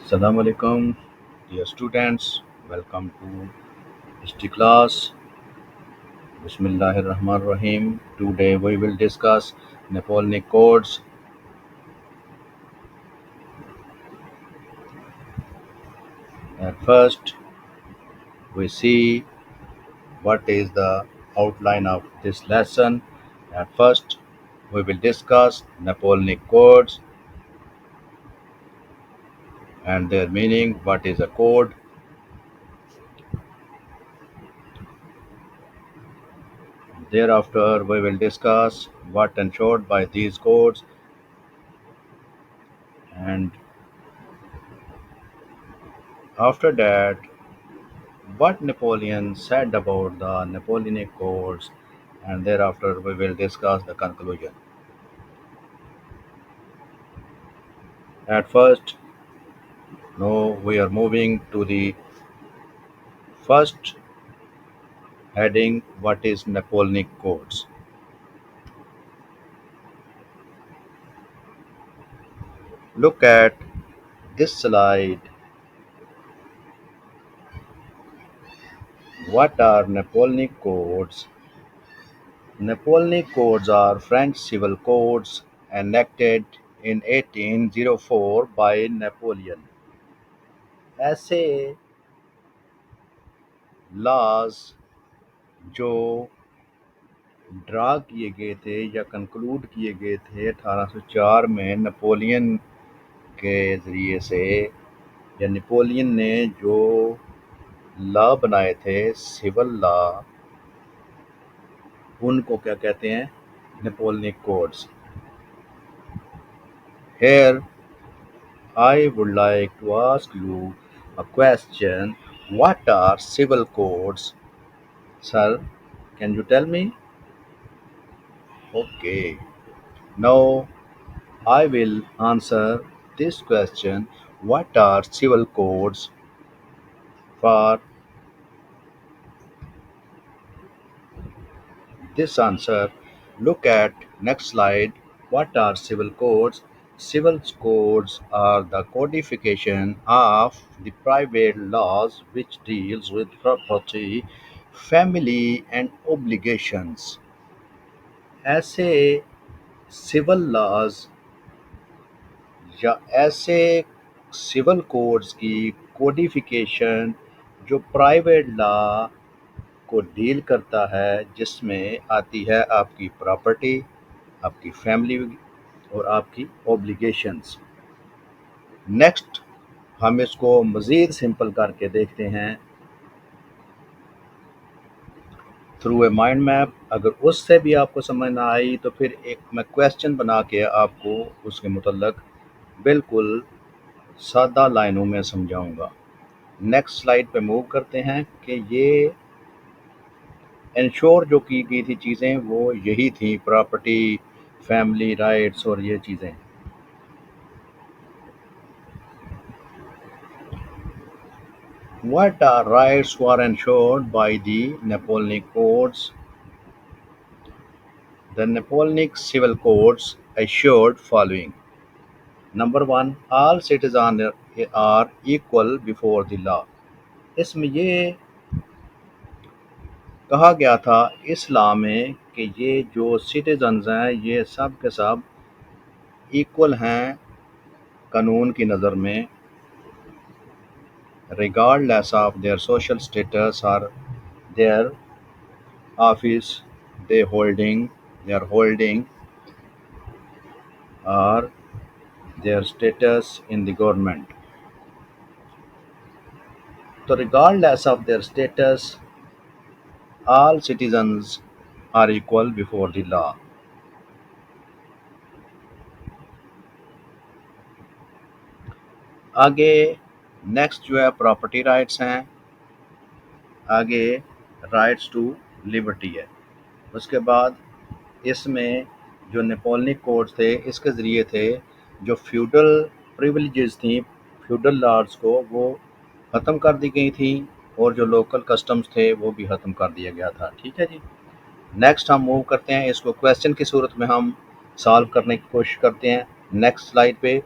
Assalamu alaikum, dear students. Welcome to history class. Bismillahir Rahmanir Rahim. Today we will discuss Napoleonic codes. At first, we see what is the outline of this lesson. At first, we will discuss Napoleonic codes and their meaning. What is a code? Thereafter, we will discuss what ensured by these codes, and after that, what Napoleon said about the Napoleonic Codes, and thereafter we will discuss the conclusion. At first, now we are moving to the first heading, what is Napoleonic Codes. Look at this slide. What are Napoleonic Codes? Napoleonic Codes are French civil codes enacted in 1804 by Napoleon. ऐसे laws जो draw किए गए थे या conclude किए गए थे 1804 में नेपोलियन के ज़रिए से, या नेपोलियन ने जो लॉ बनाए थे, सिविल लॉ, उनको क्या कहते हैं? Napoleonic codes. Here I would like to ask you a question. What are civil codes? Sir, can you tell me? Okay. Now I will answer this question. What are civil codes? For this answer, look at next slide. What are civil codes? Civil codes are the codification of the private laws which deals with property, family and obligations. ऐसे civil laws या ऐसे civil codes की codification जो private law को deal करता है, जिसमें आती है आपकी प्रॉपर्टी, आपकी फैमिली और आपकी ओब्लिगेशंस. नेक्स्ट हम इसको मज़ीद सिंपल करके देखते हैं थ्रू ए माइंड मैप. अगर उससे भी आपको समझ ना आई तो फिर एक मैं क्वेश्चन बना के आपको उसके मुतल्लक बिल्कुल सादा लाइनों में समझाऊंगा. नेक्स्ट स्लाइड पे मूव करते हैं कि ये इंश्योर जो की गई थी चीज़ें वो यही थी, प्रॉपर्टी, फैमिली राइट्स और ये चीज़ें. What are rights were ensured by the Napoleonic Codes? The Napoleonic Civil Codes assured following. Number one, all citizens are equal before the law. इसमें ये कहा गया था इस लॉ में कि ये जो सिटीजन्स हैं ये सब के सब इक्वल हैं कानून की नज़र में, regardless of their social status or their office they are holding or their status in the government. So regardless of their status, all citizens are equal before the law. आगे नेक्स्ट जो है property rights हैं, आगे rights to liberty है. उसके बाद इसमें जो नेपोलियनिक कोड्स थे इसके ज़रिए थे जो फ्यूडल प्रिविलेजेस थी, फ्यूडल लॉर्ड्स को वो ख़त्म कर दी गई थी और जो लोकल कस्टम्स थे वो भी ख़त्म कर दिया गया था. ठीक है जी. नेक्स्ट हम मूव करते हैं, इसको क्वेश्चन की सूरत में हम सॉल्व करने की कोशिश करते हैं. नेक्स्ट स्लाइड पे